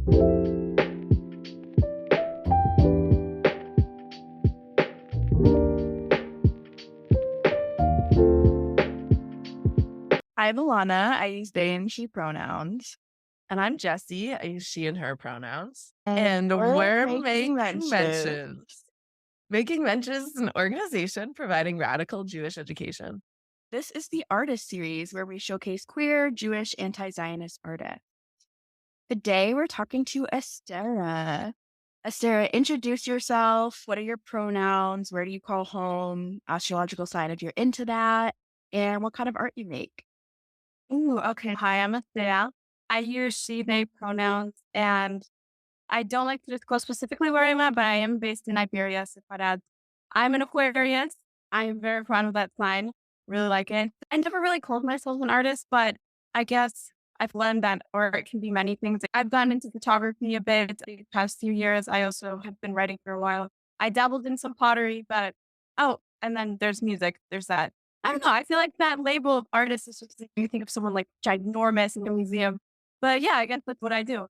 I'm Alana. I use they and she pronouns. And I'm Jessie. I use she and her pronouns. And And we're we're making making mentions. mentions. Making Mentions is an organization providing radical Jewish education. This is the artist series where we showcase queer, Jewish, anti-Zionist artists. Today we're talking to Astera. Astera, introduce yourself. What are your pronouns? Where do you call home? Astrological sign if you're into that. And what kind of art you make. Ooh, okay. Hi, I'm Astera. I use she, they pronouns, and I don't like to disclose specifically where I'm at, but I am based in Iberia, Separad. I'm an Aquarius. I am very proud of that sign. Really like it. I never really called myself an artist, but I guess I've learned that art can be many things. I've gone into photography a bit the past few years. I also have been writing for a while. I dabbled in some pottery, but and then there's music. There's that. I don't know. I feel like that label of artist is just you think of someone like ginormous in a museum. But yeah, I guess that's what I do.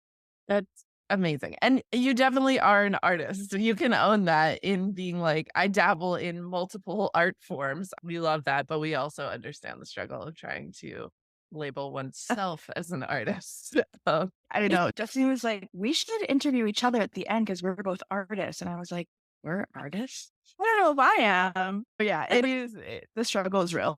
That's amazing. And you definitely are an artist. You can own that in being like, I dabble in multiple art forms. We love that, but we also understand the struggle of trying to label oneself as an artist. I don't know. Justin was like, we should interview each other at the end because we're both artists. And I was like, we're artists? I don't know if I am. But yeah, the struggle is real.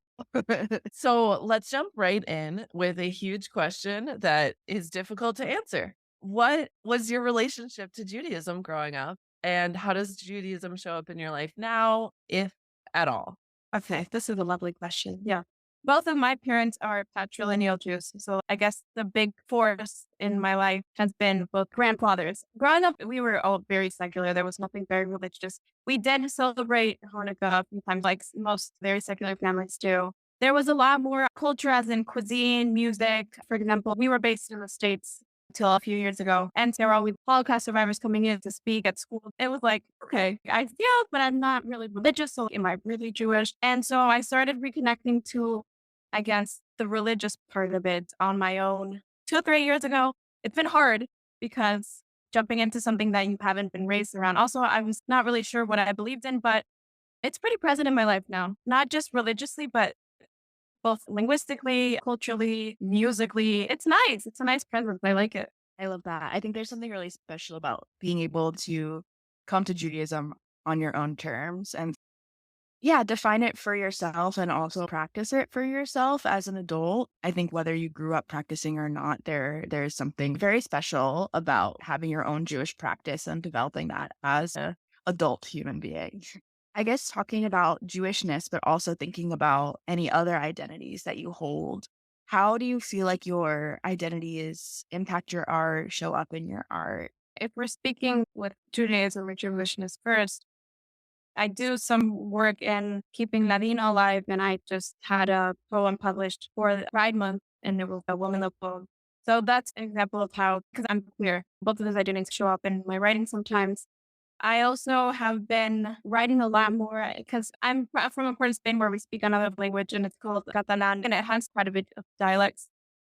So let's jump right in with a huge question that is difficult to answer. What was your relationship to Judaism growing up? And how does Judaism show up in your life now, if at all? Okay, this is a lovely question. Yeah. Both of my parents are patrilineal Jews. So I guess the big force in my life has been both grandfathers. Growing up, we were all very secular. There was nothing very religious. We did celebrate Hanukkah a few times, like most very secular families do. There was a lot more culture, as in cuisine, music. For example, we were based in the States till a few years ago. And there were always Holocaust survivors coming in to speak at school. It was like, okay, I feel, but I'm not really religious. So am I really Jewish? And so I started reconnecting to, I guess, the religious part of it on my own 2 or 3 years ago. It's been hard because jumping into something that you haven't been raised around. Also, I was not really sure what I believed in, but it's pretty present in my life now, not just religiously, but both linguistically, culturally, musically. It's nice. It's a nice presence. I like it. I love that. I think there's something really special about being able to come to Judaism on your own terms and yeah, define it for yourself and also practice it for yourself as an adult. I think whether you grew up practicing or not, there's something very special about having your own Jewish practice and developing that as an adult human being. I guess talking about Jewishness, but also thinking about any other identities that you hold. How do you feel like your identities impact your art, show up in your art? If we're speaking with Judaism or Jewishness first, I do some work in keeping Ladino alive, and I just had a poem published for the Pride Month, and it was a woman of poem. So that's an example of how, because I'm queer, both of those identities show up in my writing sometimes. I also have been writing a lot more because I'm from a part of Spain where we speak another language, and it's called Catalan, and it has quite a bit of dialects.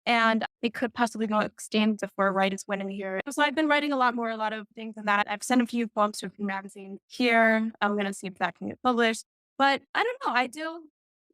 And it could possibly go extinct if we're right as winning here. So I've been writing a lot of things in that. I've sent a few poems to a few magazines here. I'm going to see if that can get published. But I don't know. I do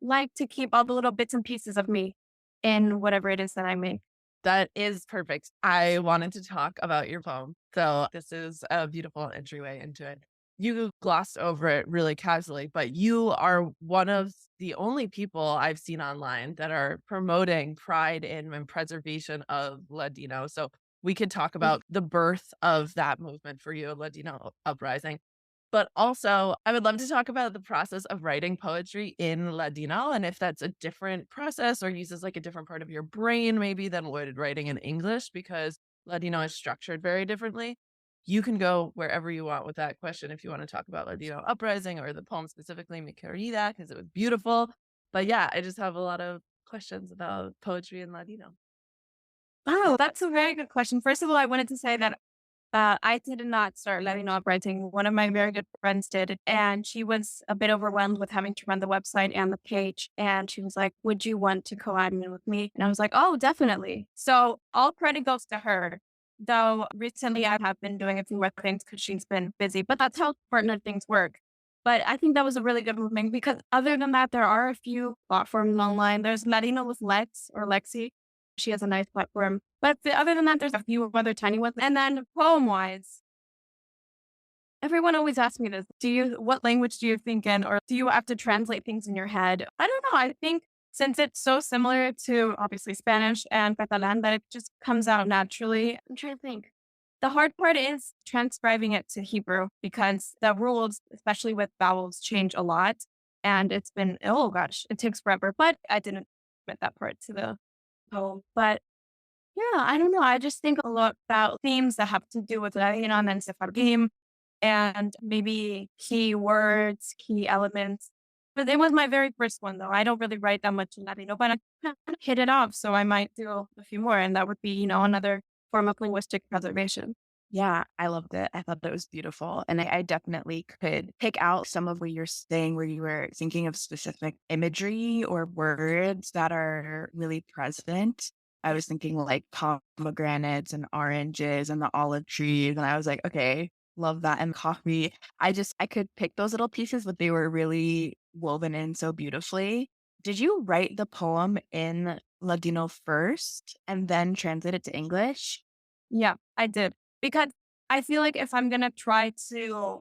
like to keep all the little bits and pieces of me in whatever it is that I make. That is perfect. I wanted to talk about your poem. So this is a beautiful entryway into it. You glossed over it really casually, but you are one of the only people I've seen online that are promoting pride in and preservation of Ladino. So we could talk about the birth of that movement for you, Ladino uprising. But also, I would love to talk about the process of writing poetry in Ladino and if that's a different process or uses like a different part of your brain, maybe than would writing in English, because Ladino is structured very differently. You can go wherever you want with that question if you want to talk about Ladino uprising or the poem specifically, Mi Querida, because it was beautiful. But yeah, I just have a lot of questions about poetry in Ladino. Oh, that's a very good question. First of all, I wanted to say that I did not start Ladino uprising. One of my very good friends did, and she was a bit overwhelmed with having to run the website and the page. And she was like, "Would you want to co-admin with me?" And I was like, "Oh, definitely." So all credit goes to her. Though recently I have been doing a few more things because she's been busy, but that's how partner things work. But I think that was a really good movement because other than that, there are a few platforms online. There's Ladino with Lex or Lexi. She has a nice platform. But other than that, there's a few other tiny ones. And then poem wise, everyone always asks me this. What language do you think in, or do you have to translate things in your head? I don't know. I think since it's so similar to obviously Spanish and Catalan, that it just comes out naturally. I'm trying to think. The hard part is transcribing it to Hebrew because the rules, especially with vowels, change a lot. And it's been, oh gosh, it takes forever. But I didn't admit that part to the poem. But yeah, I don't know. I just think a lot about themes that have to do with Ladino and then Sephardim and maybe key words, key elements. But it was my very first one, though. I don't really write that much in Latino, but I kind of hit it off. So I might do a few more, and that would be, another form of linguistic preservation. Yeah, I loved it. I thought that was beautiful. And I definitely could pick out some of what you're saying where you were thinking of specific imagery or words that are really present. I was thinking like pomegranates and oranges and the olive trees. And I was like, okay, love that. And coffee. I could pick those little pieces, but they were really woven in so beautifully. Did you write the poem in Ladino first and then translate it to English? Yeah, I did. Because I feel like if I'm going to try to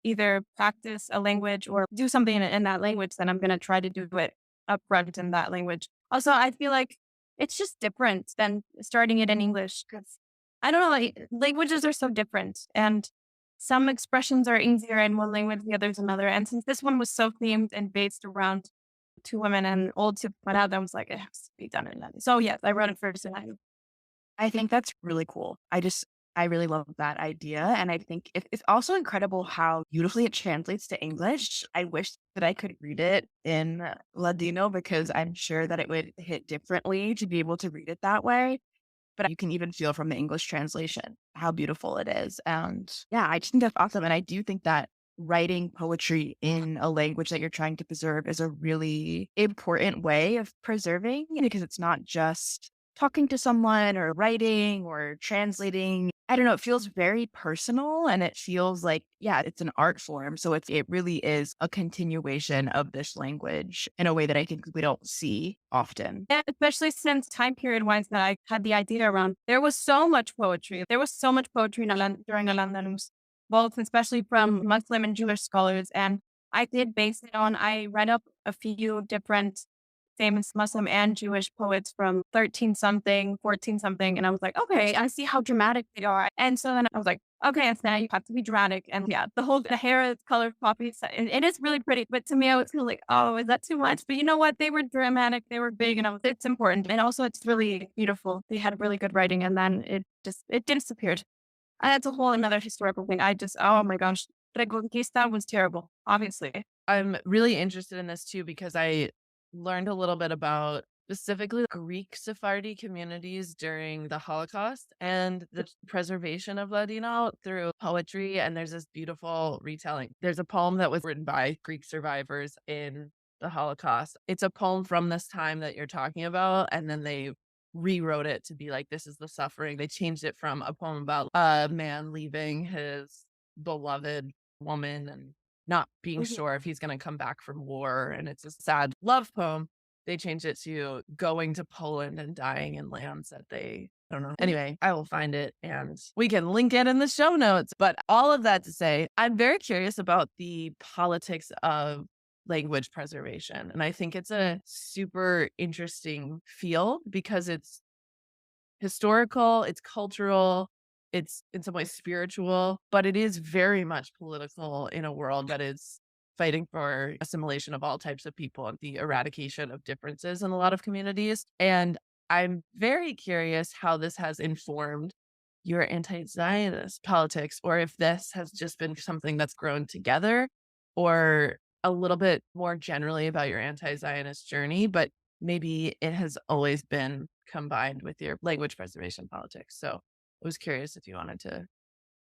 either practice a language or do something in that language, then I'm going to try to do it upfront in that language. Also, I feel like it's just different than starting it in English because I don't know, like, languages are so different and some expressions are easier in one language, the other's another. And since this one was so themed and based around two women and old to put out, I was like, it has to be done in that. So yes, I wrote it first and I think that's really cool. I really love that idea. And I think it's also incredible how beautifully it translates to English. I wish that I could read it in Ladino because I'm sure that it would hit differently to be able to read it that way. But you can even feel from the English translation how beautiful it is. And yeah, I just think that's awesome. And I do think that writing poetry in a language that you're trying to preserve is a really important way of preserving because it's not just talking to someone or writing or translating. I don't know, it feels very personal and it feels like, yeah, it's an art form. So it really is a continuation of this language in a way that I think we don't see often. yeah, especially since time period wise that I had the idea around. There was so much poetry. There was so much poetry in during Al-Andalus, both especially from Muslim and Jewish scholars. And I did base it on, I read up a few different famous Muslim and Jewish poets from 13 something, 14 something. And I was like, okay, I see how dramatic they are. And so then I was like, okay, it's now you have to be dramatic. And yeah, the hair is colored poppy. So it is really pretty. But to me, I was kind of like, oh, is that too much? But you know what? They were dramatic. They were big. And it's important. And also it's really beautiful. They had really good writing. And then it disappeared. And that's a whole another historical thing. Oh my gosh. Reconquista was terrible, obviously. I'm really interested in this too because I learned a little bit about specifically Greek Sephardi communities during the Holocaust and the preservation of Ladino through poetry. And there's this beautiful retelling. There's a poem that was written by Greek survivors in the Holocaust. It's a poem from this time that you're talking about. And then they rewrote it to be like, this is the suffering. They changed it from a poem about a man leaving his beloved woman and not being sure if he's going to come back from war. And it's a sad love poem. They changed it to going to Poland and dying in lands that I don't know. Anyway, I will find it and we can link it in the show notes. But all of that to say, I'm very curious about the politics of language preservation. And I think it's a super interesting field because it's historical, it's cultural, it's in some ways spiritual, but it is very much political in a world that is fighting for assimilation of all types of people and the eradication of differences in a lot of communities. And I'm very curious how this has informed your anti-Zionist politics, or if this has just been something that's grown together, or a little bit more generally about your anti-Zionist journey, but maybe it has always been combined with your language preservation politics. So I was curious if you wanted to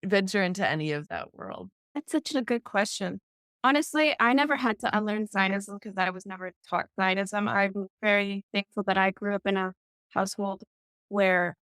venture into any of that world. That's such a good question. Honestly, I never had to unlearn Zionism because I was never taught Zionism. I'm very thankful that I grew up in a household where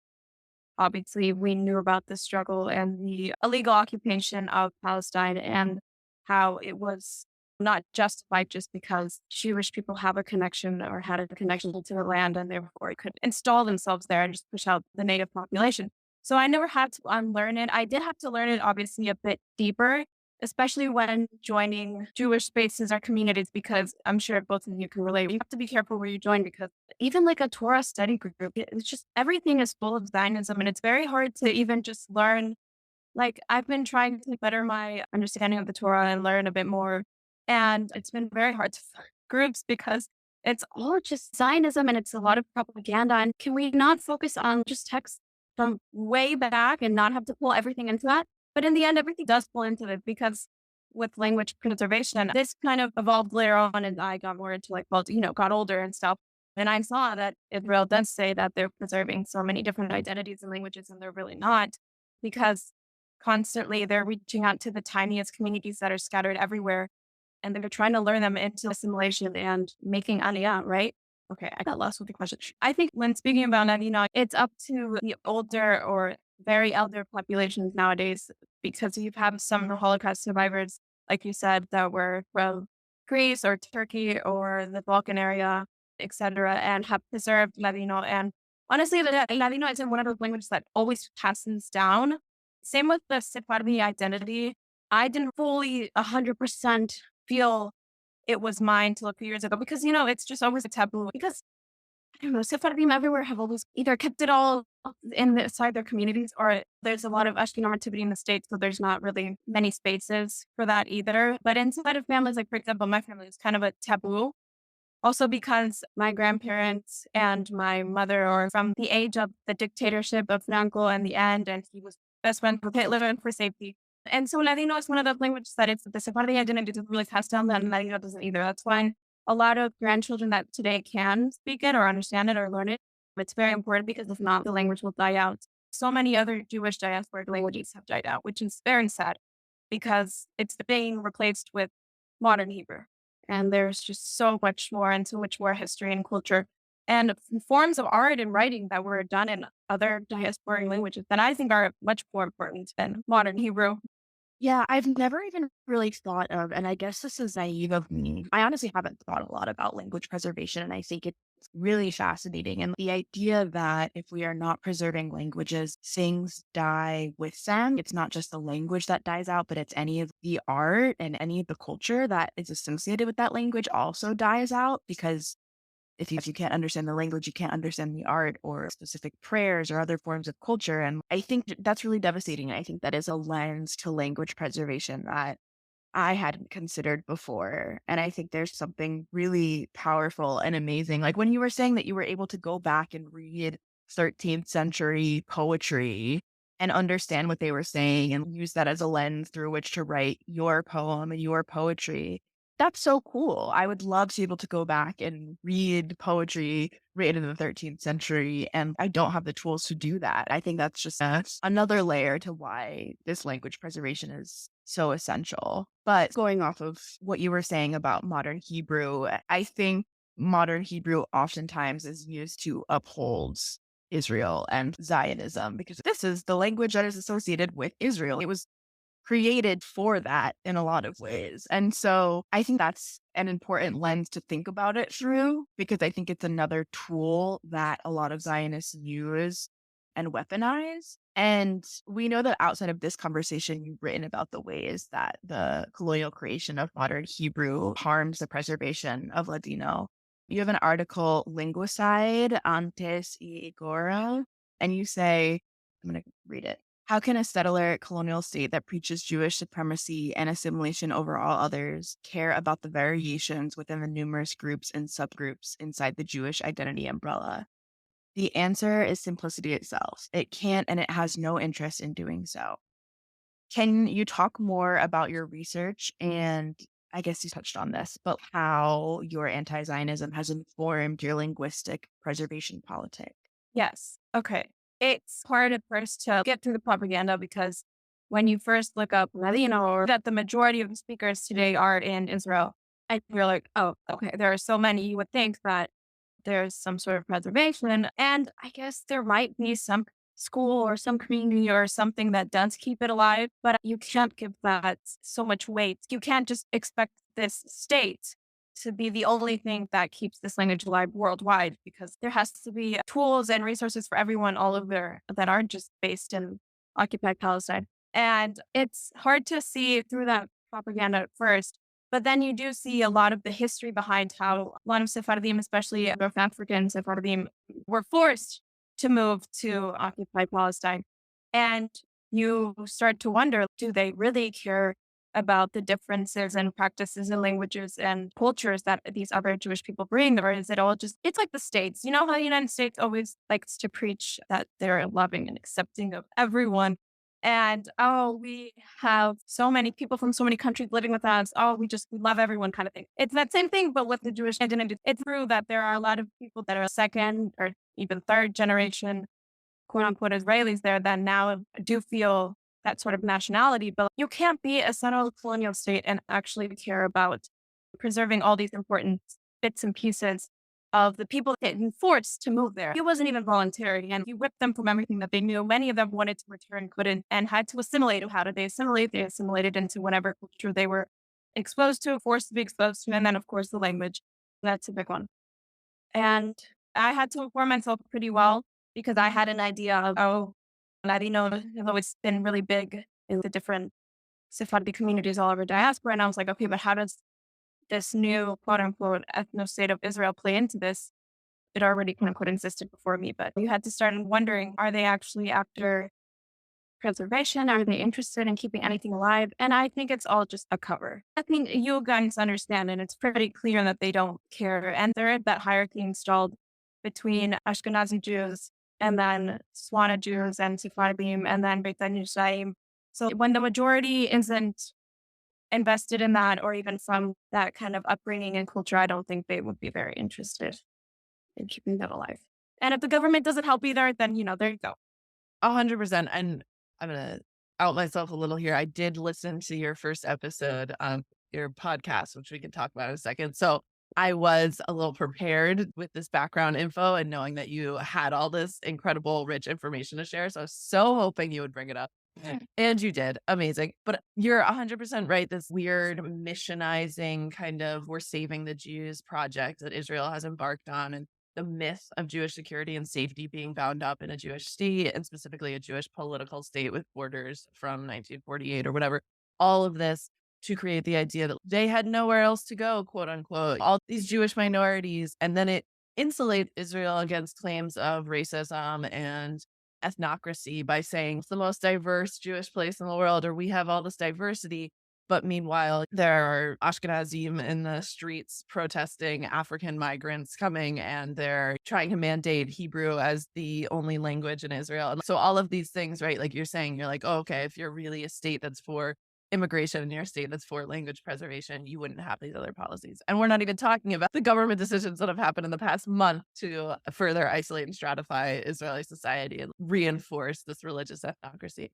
obviously we knew about the struggle and the illegal occupation of Palestine and how it was not justified just because Jewish people have a connection or had a connection to the land and therefore could install themselves there and just push out the native population. So I never had to unlearn it. I did have to learn it obviously a bit deeper, especially when joining Jewish spaces or communities, because I'm sure both of you can relate. You have to be careful where you join because even like a Torah study group, it's just everything is full of Zionism and it's very hard to even just learn. Like I've been trying to better my understanding of the Torah and learn a bit more. And it's been very hard to find groups because it's all just Zionism and it's a lot of propaganda. And can we not focus on just texts from way back and not have to pull everything into that? But in the end, everything does pull into it because with language preservation, this kind of evolved later on as I got more into like, well, got older and stuff. And I saw that Israel does say that they're preserving so many different identities and languages, and they're really not because constantly they're reaching out to the tiniest communities that are scattered everywhere and they're trying to learn them into assimilation and making aliyah, right? Okay, I got lost with the question. I think when speaking about Ladino, it's up to the older or very elder populations nowadays because you have some Holocaust survivors, like you said, that were from Greece or Turkey or the Balkan area, etc., and have preserved Ladino. And honestly, the Ladino is one of those languages that always passes down. Same with the Sephardi identity. I didn't fully 100% feel it was mine till a few years ago because, it's just always a taboo because I don't know, Sephardim everywhere have always either kept it all inside their communities or there's a lot of Ashkenaz activity in the States, so there's not really many spaces for that either. But inside of families, like for example, my family is kind of a taboo. Also because my grandparents and my mother are from the age of the dictatorship of Franco and the end, and he was best friends with Hitler and for safety. And so Ladino is one of the languages that it's the Sephardi identity doesn't really pass down, and Ladino doesn't either. That's why a lot of grandchildren that today can speak it or understand it or learn it, it's very important because if not, the language will die out. So many other Jewish diasporic languages have died out, which is very sad because it's being replaced with modern Hebrew. And there's just so much more and so much more history and culture and forms of art and writing that were done in other diasporic languages that I think are much more important than modern Hebrew. Yeah, I've never even really thought of, and I guess this is naive of me. I honestly haven't thought a lot about language preservation, and I think it's really fascinating. And the idea that if we are not preserving languages, things die with them. It's not just the language that dies out, but it's any of the art and any of the culture that is associated with that language also dies out because if you can't understand the language, you can't understand the art or specific prayers or other forms of culture. And I think that's really devastating. I think that is a lens to language preservation that I hadn't considered before. And I think there's something really powerful and amazing. Like when you were saying that you were able to go back and read 13th century poetry and understand what they were saying and use that as a lens through which to write your poem and your poetry. That's so cool. I would love to be able to go back and read poetry written in the 13th century, and I don't have the tools to do that. I think that's just another layer to why this language preservation is so essential. But going off of what you were saying about modern Hebrew, I think modern Hebrew oftentimes is used to uphold Israel and Zionism because this is the language that is associated with Israel. It was created for that in a lot of ways. And so I think that's an important lens to think about it through because I think it's another tool that a lot of Zionists use and weaponize. And we know that outside of this conversation, you've written about the ways that the colonial creation of modern Hebrew harms the preservation of Ladino. You have an article, Linguicide, Antes y Agora, and you say, I'm going to read it. How can a settler colonial state that preaches Jewish supremacy and assimilation over all others care about the variations within the numerous groups and subgroups inside the Jewish identity umbrella? The answer is simplicity itself. It can't and it has no interest in doing so. Can you talk more about your research and I guess you touched on this, but how your anti-Zionism has informed your linguistic preservation politic? Yes. Okay. It's hard at first to get through the propaganda because when you first look up Ladino or that the majority of the speakers today are in Israel, and you're like, oh, okay, there are so many, you would think that there's some sort of preservation. And I guess there might be some school or some community or something that does keep it alive, but you can't give that so much weight. You can't just expect this state to be the only thing that keeps this language alive worldwide, because there has to be tools and resources for everyone all over that aren't just based in occupied Palestine. And it's hard to see through that propaganda at first. But then you do see a lot of the history behind how a lot of Sephardim, especially North African Sephardim, were forced to move to occupied Palestine. And you start to wonder, do they really care about the differences and practices and languages and cultures that these other Jewish people bring? Or is it all just, it's like the States. You know how the United States always likes to preach that they're loving and accepting of everyone. And, oh, we have so many people from so many countries living with us. Oh, we love everyone kind of thing. It's that same thing, but with the Jewish identity. It's true that there are a lot of people that are second or even third generation, quote unquote, Israelis there that now do feel that sort of nationality. But you can't be a settled colonial state and actually care about preserving all these important bits and pieces of the people getting forced to move there. It wasn't even voluntary, and you whipped them from everything that they knew. Many of them wanted to return, couldn't, and had to assimilate. How did they assimilate? They assimilated into whatever culture they were exposed to, forced to be exposed to, and then, of course, the language. That's a big one. And I had to inform myself pretty well because I had an idea of, oh, Ladino has always been really big in the different Sephardi communities all over diaspora. And I was like, okay, but how does this new quote unquote ethno state of Israel play into this? It already quote unquote existed before me, but you had to start wondering, are they actually after preservation? Are they interested in keeping anything alive? And I think it's all just a cover. I think you guys understand, and it's pretty clear that they don't care. And there is that hierarchy installed between Ashkenazi Jews and then Swana Jews and Sephardim and then Beit Yisrael. So when the majority isn't invested in that, or even from that kind of upbringing and culture, I don't think they would be very interested in keeping that alive. And if the government doesn't help either, then, there you go. 100%. And I'm going to out myself a little here. I did listen to your first episode on your podcast, which we can talk about in a second. So I was a little prepared with this background info and knowing that you had all this incredible, rich information to share. So I was so hoping you would bring it up. And you did. Amazing. But you're 100% right. This weird missionizing kind of we're saving the Jews project that Israel has embarked on, and the myth of Jewish security and safety being bound up in a Jewish state, and specifically a Jewish political state with borders from 1948 or whatever. All of this to create the idea that they had nowhere else to go, quote unquote, all these Jewish minorities. And then it insulates Israel against claims of racism and ethnocracy by saying it's the most diverse Jewish place in the world, or we have all this diversity. But meanwhile, there are Ashkenazim in the streets protesting African migrants coming, and they're trying to mandate Hebrew as the only language in Israel. And so all of these things, right? Like you're saying, you're like, oh, okay, if you're really a state that's for immigration in your state that's for language preservation, you wouldn't have these other policies. And we're not even talking about the government decisions that have happened in the past month to further isolate and stratify Israeli society and reinforce this religious ethnocracy.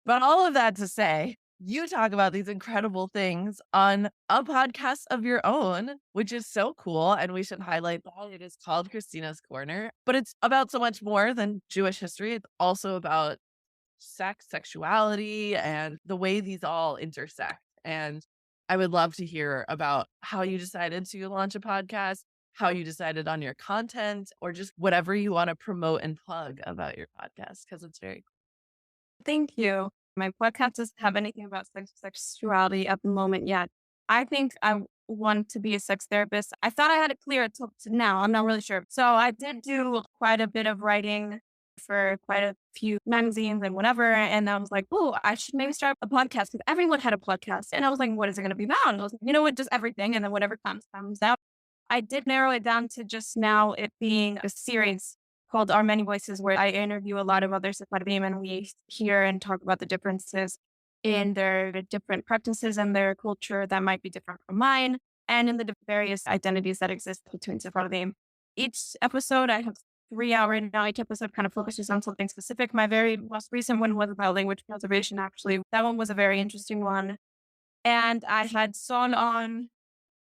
But all of that to say, you talk about these incredible things on a podcast of your own, which is so cool. And we should highlight that it is called Christina's Corner, but it's about so much more than Jewish history. It's also about sex, sexuality, and the way these all intersect. And I would love to hear about how you decided to launch a podcast, how you decided on your content, or just whatever you want to promote and plug about your podcast, because it's very cool. Thank you. My podcast doesn't have anything about sexuality at the moment yet. I think I want to be a sex therapist. I thought I had it clear until now. I'm not really sure. So I did do quite a bit of writing for quite a few magazines and whatever. And I was like, oh, I should maybe start a podcast because everyone had a podcast. And I was like, what is it going to be about? And I was like, you know what, just everything. And then whatever comes out. I did narrow it down to just now it being a series called Our Many Voices, where I interview a lot of other Sephardim and we hear and talk about the differences in their different practices and their culture that might be different from mine, and in the various identities that exist between Sephardim. Each episode, I have 3 hours now. Each episode kind of focuses on something specific. My very most recent one was about language preservation, actually. That one was a very interesting one. And I had Son on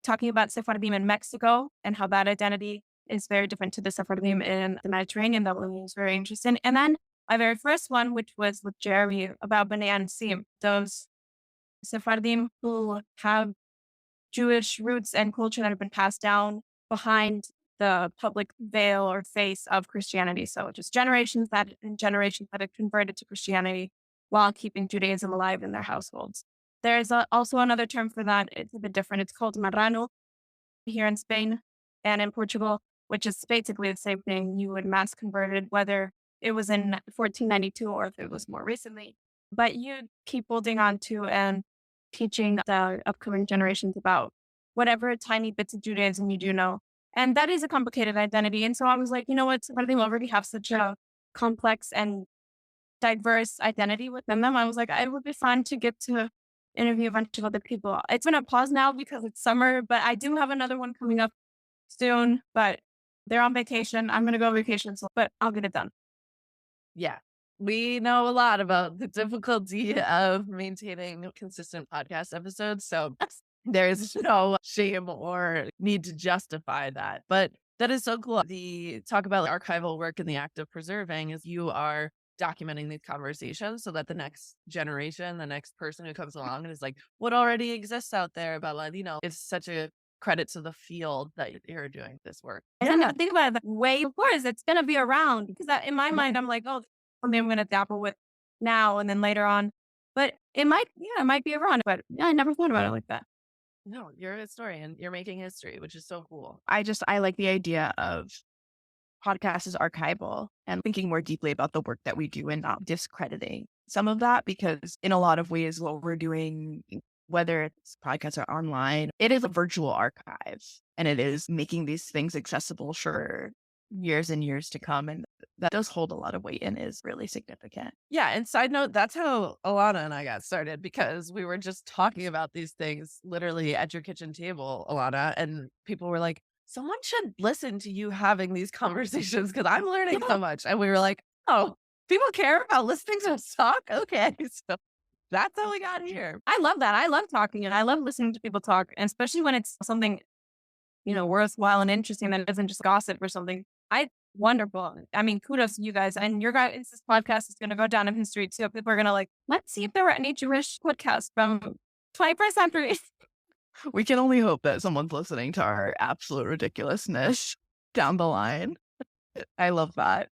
talking about Sephardim in Mexico and how that identity is very different to the Sephardim in the Mediterranean. That one was very interesting. And then My very first one, which was with Jeremy about Bnei Anasim, those Sephardim who have Jewish roots and culture that have been passed down behind the public veil or face of Christianity. So just generations that have converted to Christianity while keeping Judaism alive in their households. There's also another term for that. It's a bit different. It's called marrano here in Spain and in Portugal, which is basically the same thing. You would mass converted, whether it was in 1492 or if it was more recently. But you keep holding on to and teaching the upcoming generations about whatever tiny bits of Judaism you do know. And that is a complicated identity. And so I was like, you know what? Sephardim already have such a complex and diverse identity within them. I was like, it would be fun to get to interview a bunch of other people. It's been a pause now because it's summer, but I do have another one coming up soon, but they're on vacation. I'm going to go on vacation, but I'll get it done. Yeah. We know a lot about the difficulty of maintaining consistent podcast episodes. So there's no shame or need to justify that. But that is so cool. The talk about archival work and the act of preserving is you are documenting these conversations so that the next generation, the next person who comes along and is like, what already exists out there about Ladino is such a credit to the field that you're doing this work. I didn't even think about it that way. Of course, it's going to be around because in my mind, I'm like, oh, something I'm going to dabble with now and then later on. But it might be around. But I never thought about it like that. No, you're a historian. You're making history, which is so cool. I like the idea of podcast is archival and thinking more deeply about the work that we do and not discrediting some of that, because in a lot of ways, what we're doing, whether it's podcasts or online, it is a virtual archive and it is making these things accessible for years and years to come. And that does hold a lot of weight and is really significant. Yeah. And side note, that's how Alana and I got started, because we were just talking about these things literally at your kitchen table, Alana, and people were like, someone should listen to you having these conversations because I'm learning so much. And we were like, oh, people care about listening to us talk? Okay. So that's how we got here. I love that. I love talking and I love listening to people talk, and especially when it's something, worthwhile and interesting that isn't just gossip or something. Wonderful. I mean, kudos to you guys. And your guys, this podcast is going to go down in history too. People are going to let's see if there were any Jewish podcasts from 21st century. We can only hope that someone's listening to our absolute ridiculousness down the line. I love that.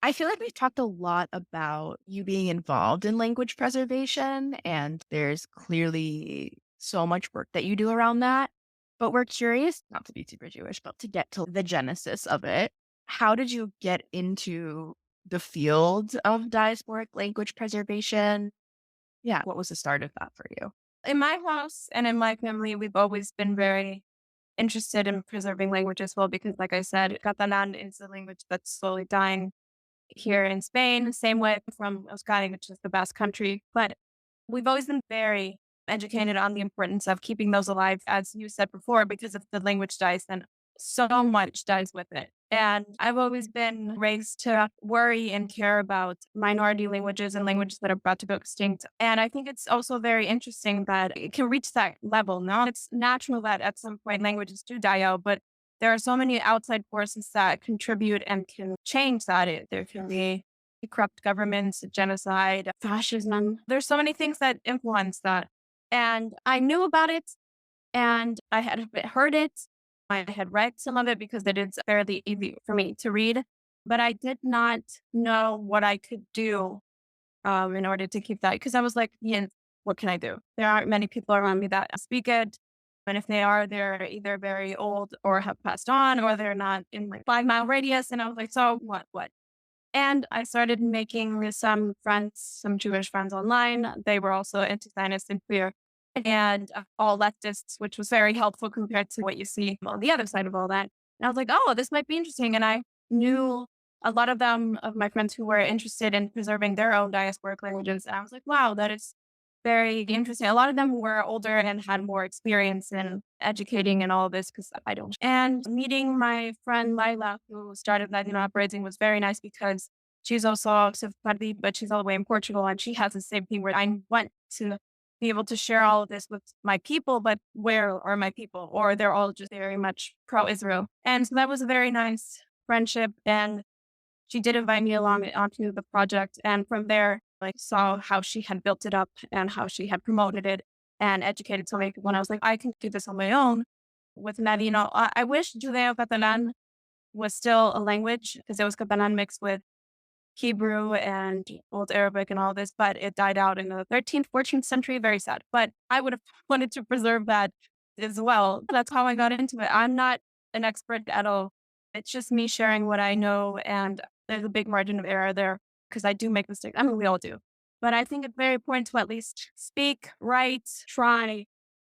I feel like we've talked a lot about you being involved in language preservation, and there's clearly so much work that you do around that. But we're curious, not to be super Jewish, but to get to the genesis of it. How did you get into the field of diasporic language preservation? Yeah, what was the start of that for you? In my house and in my family, we've always been very interested in preserving language as well, because like I said, Catalan is a language that's slowly dying here in Spain, same way from Euskadi, which is the Basque country. But we've always been very educated on the importance of keeping those alive, as you said before, because if the language dies, then so much dies with it. And I've always been raised to worry and care about minority languages and languages that are about to go extinct. And I think it's also very interesting that it can reach that level. Now, it's natural that at some point languages do die out, but there are so many outside forces that contribute and can change that. There can be corrupt governments, genocide, fascism. There's so many things that influence that. And I knew about it and I had heard it. I had read some of it because it is fairly easy for me to read, but I did not know what I could do in order to keep that. Because I was like, yeah, what can I do? There aren't many people around me that speak it. And if they are, they're either very old or have passed on, or they're not in 5-mile radius. And I was like, so what? And I started making some friends, some Jewish friends online. They were also anti-Zionist and queer and all leftists, which was very helpful compared to what you see on the other side of all that. And I was like, oh, this might be interesting. And I knew a lot of my friends who were interested in preserving their own diasporic languages. And I was like, wow, that is very interesting. A lot of them were older and had more experience in educating and all of this, because I don't. And meeting my friend Laila, who started Ladino Uprising, was very nice because she's also Sephardi, but she's all the way in Portugal. And she has the same thing where I want to be able to share all of this with my people, but where are my people? Or they're all just very much pro-Israel. And so that was a very nice friendship. And she did invite me along onto the project. And from there, I saw how she had built it up and how she had promoted it and educated. So like, when I was like, I can do this on my own with Ladino, I wish Judeo-Catalan was still a language because it was Catalan mixed with Hebrew and Old Arabic and all this, but it died out in the 13th, 14th century. Very sad. But I would have wanted to preserve that as well. That's how I got into it. I'm not an expert at all. It's just me sharing what I know. And there's a big margin of error there because I do make mistakes. I mean, we all do. But I think it's very important to at least speak, write, try,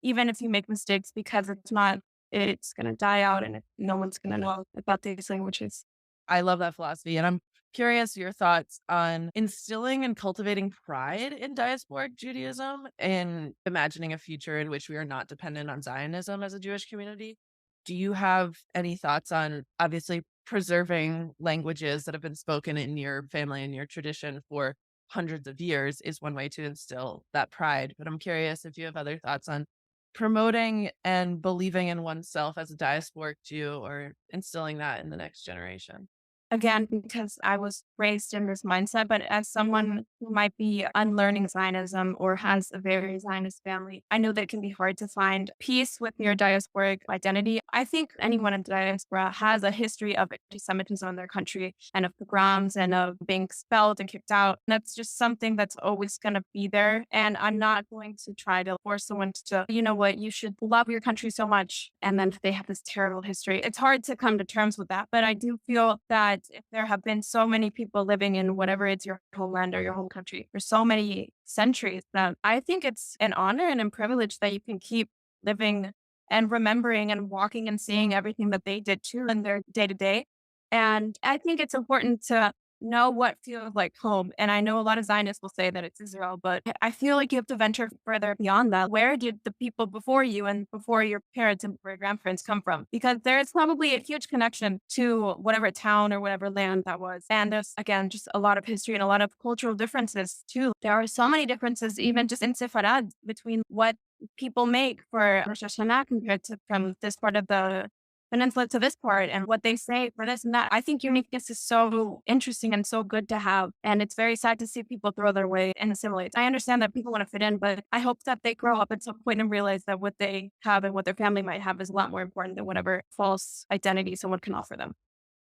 even if you make mistakes, because it's not, it's going to die out and no one's going to know about these languages. I love that philosophy. And I'm curious your thoughts on instilling and cultivating pride in diasporic Judaism and imagining a future in which we are not dependent on Zionism as a Jewish community. Do you have any thoughts on obviously preserving languages that have been spoken in your family and your tradition for hundreds of years is one way to instill that pride. But I'm curious if you have other thoughts on promoting and believing in oneself as a diasporic Jew or instilling that in the next generation. Again, because I was raised in this mindset, but as someone who might be unlearning Zionism or has a very Zionist family, I know that it can be hard to find peace with your diasporic identity. I think anyone in the diaspora has a history of anti-Semitism in their country and of pogroms and of being expelled and kicked out. That's just something that's always going to be there. And I'm not going to try to force someone to, you know what, you should love your country so much. And then they have this terrible history. It's hard to come to terms with that. But I do feel that if there have been so many people living in whatever it's your homeland or your home country for so many centuries, that I think it's an honor and a privilege that you can keep living and remembering and walking and seeing everything that they did too in their day to day. And I think it's important to know what feels like home. And I know a lot of Zionists will say that it's Israel, but I feel like you have to venture further beyond that. Where did the people before you and before your parents and before your grandparents come from? Because there is probably a huge connection to whatever town or whatever land that was. And there's, again, just a lot of history and a lot of cultural differences too. There are so many differences, even just in Sefarad, between what people make for Rosh Hashanah compared to from this part of the peninsula to this part and what they say for this and that. I think uniqueness is so interesting and so good to have. And it's very sad to see people throw their way and assimilate. I understand that people want to fit in, but I hope that they grow up at some point and realize that what they have and what their family might have is a lot more important than whatever false identity someone can offer them.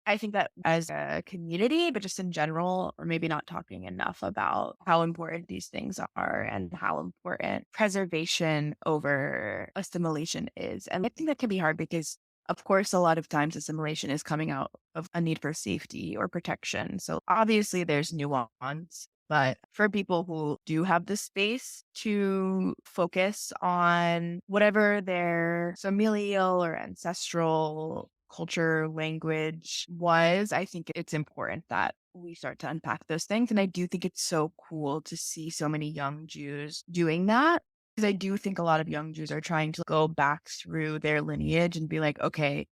I think that as a community, but just in general, or maybe not talking enough about how important these things are and how important preservation over assimilation is. And I think that can be hard because, of course, a lot of times assimilation is coming out of a need for safety or protection. So obviously there's nuance. But for people who do have the space to focus on whatever their familial or ancestral culture, language was, I think it's important that we start to unpack those things. And I do think it's so cool to see so many young Jews doing that. Because I do think a lot of young Jews are trying to go back through their lineage and be like, okay,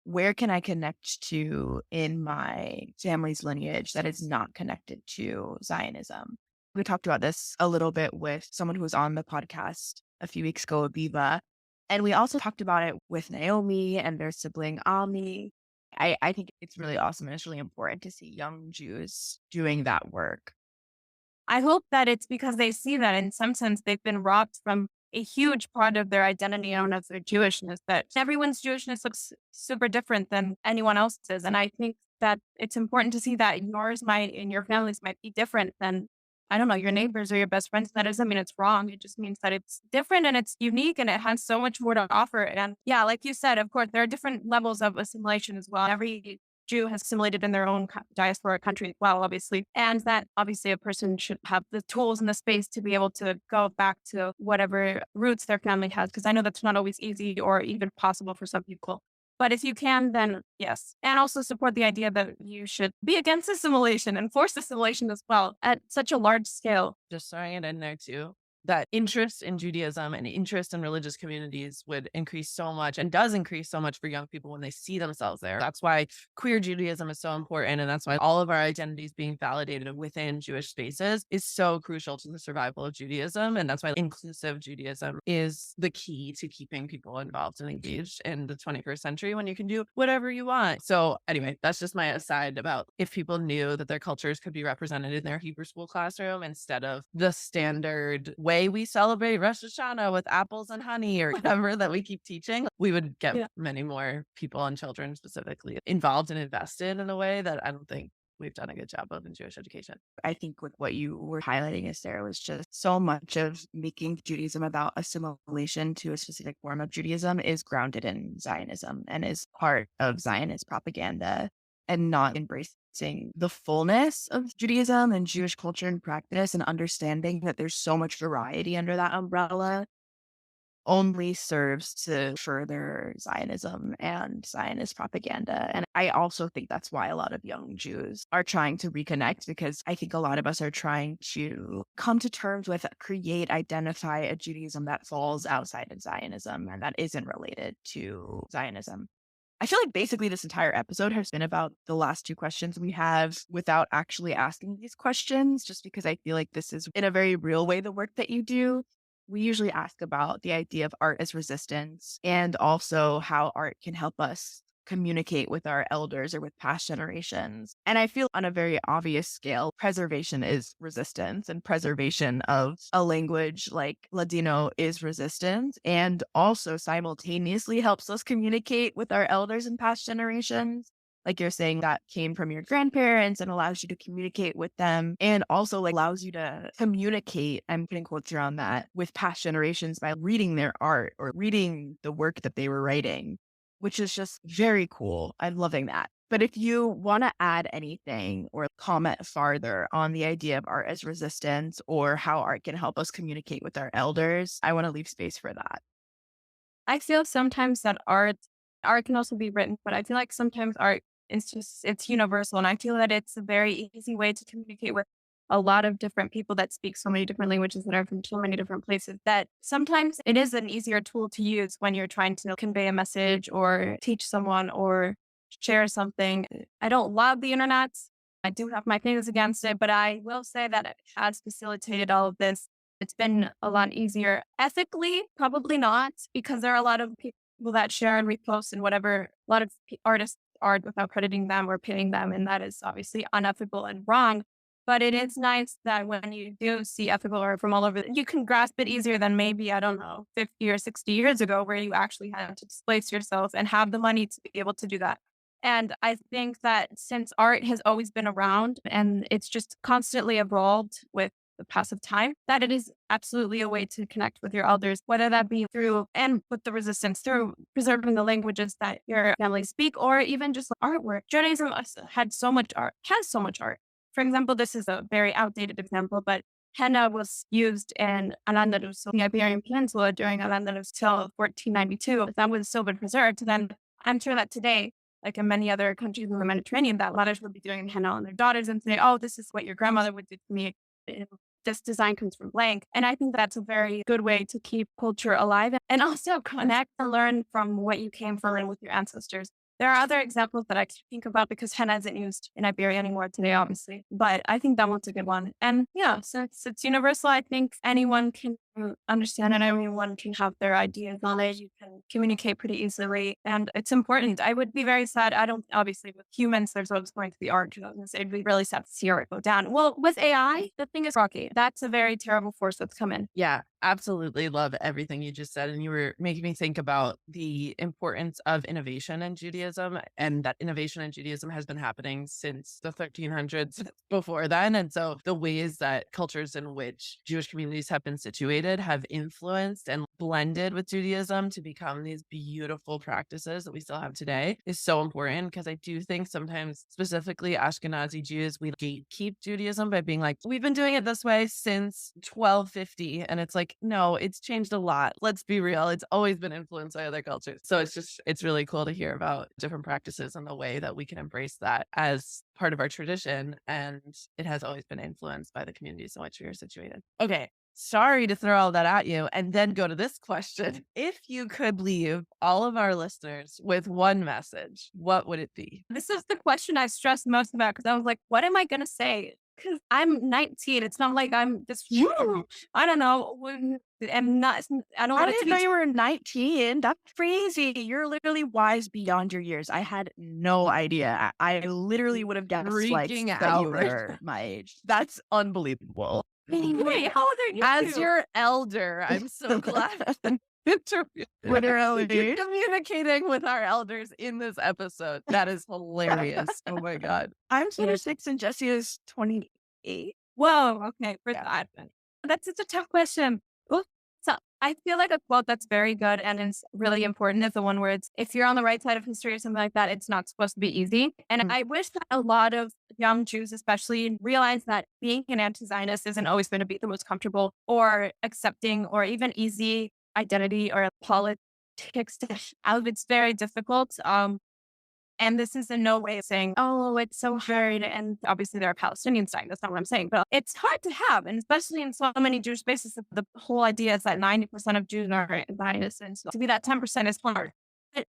where can I connect to in my family's lineage that is not connected to Zionism? We talked about this a little bit with someone who was on the podcast a few weeks ago, Aviva. And we also talked about it with Naomi and their sibling Ami. I think it's really awesome and it's really important to see young Jews doing that work. I hope that it's because they see that in some sense they've been robbed from a huge part of their identity known as their Jewishness, that everyone's Jewishness looks super different than anyone else's. And I think that it's important to see that yours might and your family's might be different than, I don't know, your neighbors or your best friends. That doesn't mean it's wrong. It just means that it's different and it's unique and it has so much more to offer. And yeah, like you said, of course, there are different levels of assimilation as well. Every Jew has assimilated in their own diaspora country as well, obviously. And that obviously a person should have the tools and the space to be able to go back to whatever roots their family has. Because I know that's not always easy or even possible for some people. But if you can, then yes. And also support the idea that you should be against assimilation and forced assimilation as well at such a large scale. Just throwing it in there too. that interest in Judaism and interest in religious communities would increase so much, and does increase so much for young people when they see themselves there. That's why queer Judaism is so important. And that's why all of our identities being validated within Jewish spaces is so crucial to the survival of Judaism. And that's why inclusive Judaism is the key to keeping people involved and engaged in the 21st century, when you can do whatever you want. So anyway, that's just my aside about if people knew that their cultures could be represented in their Hebrew school classroom instead of the standard way we celebrate Rosh Hashanah with apples and honey or whatever that we keep teaching, we would get many more people and children specifically involved and invested in a way that I don't think we've done a good job of in Jewish education. I think with what you were highlighting, Astera, was just so much of making Judaism about assimilation to a specific form of Judaism is grounded in Zionism and is part of Zionist propaganda, and not embracing the fullness of Judaism and Jewish culture and practice, and understanding that there's so much variety under that umbrella only serves to further Zionism and Zionist propaganda. And I also think that's why a lot of young Jews are trying to reconnect, because I think a lot of us are trying to come to terms with, identify a Judaism that falls outside of Zionism and that isn't related to Zionism. I feel like basically this entire episode has been about the last two questions we have without actually asking these questions, just because I feel like this is in a very real way the work that you do. We usually ask about the idea of art as resistance, and also how art can help us communicate with our elders or with past generations. And I feel on a very obvious scale, preservation is resistance, and preservation of a language like Ladino is resistance, and also simultaneously helps us communicate with our elders and past generations. Like you're saying, that came from your grandparents and allows you to communicate with them, and also allows you to communicate, I'm putting quotes around that, with past generations by reading their art or reading the work that they were writing, which is just very cool. I'm loving that. But if you want to add anything or comment farther on the idea of art as resistance, or how art can help us communicate with our elders, I want to leave space for that. I feel sometimes that art can also be written, but I feel like sometimes art it's universal. And I feel that it's a very easy way to communicate with a lot of different people that speak so many different languages that are from so many different places, that sometimes it is an easier tool to use when you're trying to convey a message or teach someone or share something. I don't love the internet. I do have my things against it, but I will say that it has facilitated all of this. It's been a lot easier. Ethically, probably not, because there are a lot of people that share and repost and whatever, a lot of artists art without crediting them or paying them. And that is obviously unethical and wrong. But it is nice that when you do see ethical art from all over, you can grasp it easier than maybe, I don't know, 50 or 60 years ago, where you actually had to displace yourself and have the money to be able to do that. And I think that since art has always been around and it's just constantly evolved with the pass of time, that it is absolutely a way to connect with your elders, whether that be through, and with the resistance, through preserving the languages that your family speak, or even just artwork. Judaism has so much art. For example, this is a very outdated example, but henna was used in Al-Andalus, so the Iberian Peninsula, during Al-Andalus till 1492. That was still been preserved. Then I'm sure that today, like in many other countries in the Mediterranean, that mothers would be doing henna on their daughters and say, oh, this is what your grandmother would do to me. This design comes from blank. And I think that's a very good way to keep culture alive and also connect and learn from what you came from and with your ancestors. There are other examples that I can think about, because henna isn't used in Iberia anymore today, obviously. But I think that one's a good one. And yeah, since it's universal, I think anyone can understand it. Everyone can have their ideas on it. You can communicate pretty easily. And it's important. I would be very sad. I don't, obviously, with humans, there's always going to be art. It'd be really sad to see art go down. Well, with AI, the thing is rocky. That's a very terrible force that's come in. Yeah, absolutely love everything you just said. And you were making me think about the importance of innovation in Judaism, and that innovation in Judaism has been happening since the 1300s before then. And so the ways that cultures in which Jewish communities have been situated have influenced and blended with Judaism to become these beautiful practices that we still have today is so important, because I do think sometimes, specifically Ashkenazi Jews, we gatekeep Judaism by being like, we've been doing it this way since 1250. And it's like, no, it's changed a lot. Let's be real. It's always been influenced by other cultures. So it's really cool to hear about different practices and the way that we can embrace that as part of our tradition. And it has always been influenced by the communities in which we are situated. Okay. Sorry to throw all that at you and then go to this question. If you could leave all of our listeners with one message, what would it be? This is the question I stressed most about because I was like, what am I going to say? Because I'm 19. It's not like I'm this, I don't know. I'm not, I don't I want it to didn't know be you were 19. That's crazy. You're literally wise beyond your years. I had no idea. I literally would have guessed like Freaking that you out right were my age. That's unbelievable. Wait, how old are you? As your elder, I'm so glad to Literally. you're communicating with our elders in this episode. That is hilarious. Oh my God. I'm 26 and Jesse is 28. Whoa, okay, for Yeah. that. That's such a tough question. Ooh, so I feel like a quote that's very good and is really important is the one where it's, if you're on the right side of history or something like that, it's not supposed to be easy. And Mm. I wish that a lot of young Jews, especially, realize that being an anti-Zionist isn't always going to be the most comfortable or accepting or even easy identity or politics. It's very difficult. And this is in no way saying, oh, it's so hard. And obviously there are Palestinians dying. That's not what I'm saying. But it's hard to have. And especially in so many Jewish spaces, the whole idea is that 90% of Jews are Zionists. And so to be that 10% is hard.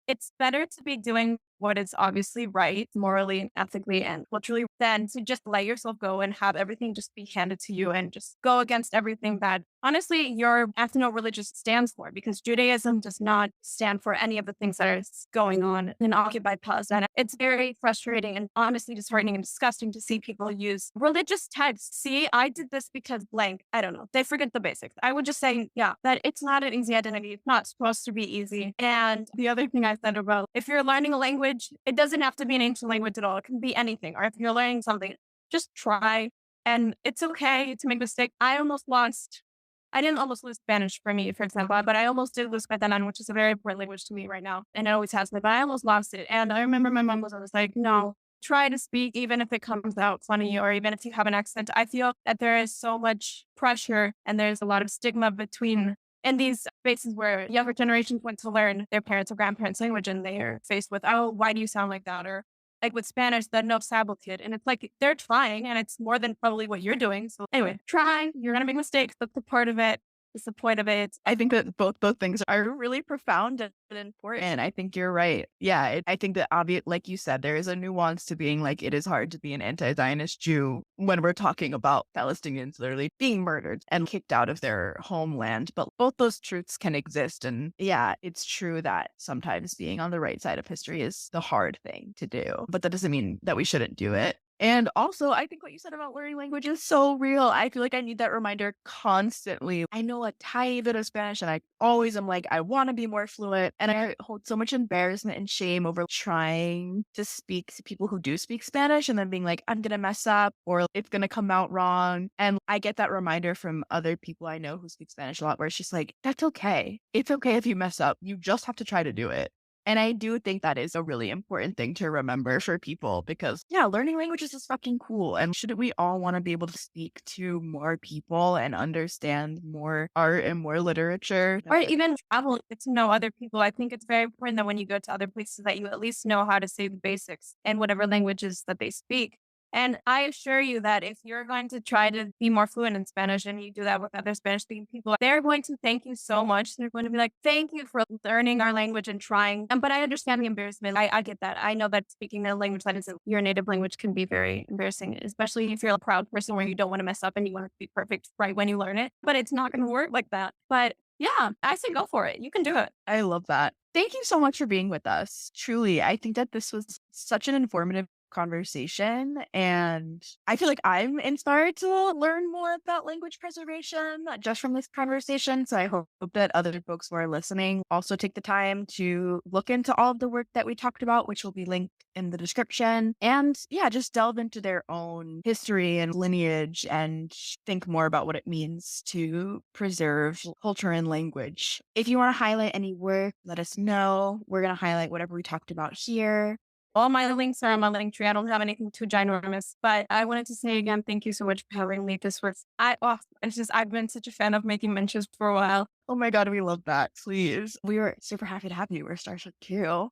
It's better to be doing what is obviously right, morally and ethically and culturally, than to just let yourself go and have everything just be handed to you and just go against everything that honestly your ethno-religious stands for, because Judaism does not stand for any of the things that are going on in occupied Palestine. It's very frustrating and honestly disheartening and disgusting to see people use religious texts. See, I did this because blank. I don't know. They forget the basics. I would just say, yeah, that it's not an easy identity. It's not supposed to be easy. And the other thing I said about, if you're learning a language, it doesn't have to be an ancient language at all. It can be anything. Or if you're learning something, just try. And it's okay to make mistakes. I didn't almost lose Spanish for me, for example, but I almost did lose Catalan, which is a very important language to me right now. And it always has been, but I almost lost it. And I remember my mom was always like, no, try to speak, even if it comes out funny or even if you have an accent. I feel that there is so much pressure and there's a lot of stigma between in these spaces where younger generations want to learn their parents' or grandparents' language and they are faced with, oh, why do you sound like that? Or like with Spanish, the no sabo kid. And it's like, they're trying and it's more than probably what you're doing. So anyway, try, you're going to make mistakes. That's the part of it. It's the point of it. I think that both things are really profound and important. I think you're right. Yeah, I think that obvious, like you said, there is a nuance to being like, it is hard to be an anti-Zionist Jew when we're talking about Palestinians literally being murdered and kicked out of their homeland. But both those truths can exist. And yeah, it's true that sometimes being on the right side of history is the hard thing to do. But that doesn't mean that we shouldn't do it. And also, I think what you said about learning language is so real. I feel like I need that reminder constantly. I know a tiny bit of Spanish and I always am like, I want to be more fluent. And I hold so much embarrassment and shame over trying to speak to people who do speak Spanish and then being like, I'm going to mess up or it's going to come out wrong. And I get that reminder from other people I know who speak Spanish a lot where it's just like, that's okay. It's okay if you mess up. You just have to try to do it. And I do think that is a really important thing to remember for people because, yeah, learning languages is fucking cool. And shouldn't we all want to be able to speak to more people and understand more art and more literature? Or even travel, get to know other people. I think it's very important that when you go to other places that you at least know how to say the basics in whatever languages that they speak. And I assure you that if you're going to try to be more fluent in Spanish and you do that with other Spanish speaking people, they're going to thank you so much. They're going to be like, thank you for learning our language and trying. But I understand the embarrassment. I get that. I know that speaking a language that isn't your native language can be very embarrassing, especially if you're a proud person where you don't want to mess up and you want it to be perfect right when you learn it. But it's not going to work like that. But yeah, I say go for it. You can do it. I love that. Thank you so much for being with us. Truly, I think that this was such an informative conversation and I feel like I'm inspired to learn more about language preservation just from this conversation. So I hope that other folks who are listening also take the time to look into all of the work that we talked about, which will be linked in the description. And yeah, just delve into their own history and lineage and think more about what it means to preserve culture and language. If you want to highlight any work, let us know. We're going to highlight whatever we talked about here. All my links are on my link tree. I don't have anything too ginormous, but I wanted to say again, thank you so much for having me. This was, I've been such a fan of making mentions for a while. Oh my God, we love that. Please. We were super happy to have you. We're starstruck too.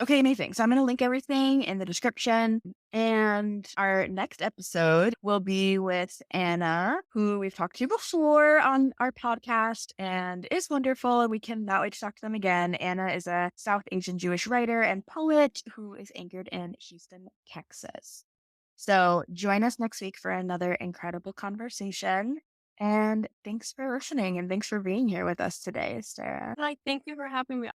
Okay, amazing. So I'm going to link everything in the description. And our next episode will be with Anna, who we've talked to before on our podcast and is wonderful. And we cannot wait to talk to them again. Anna is a South Asian Jewish writer and poet who is anchored in Houston, Texas. So join us next week for another incredible conversation. And thanks for listening and thanks for being here with us today, Sarah. Like, thank you for having me.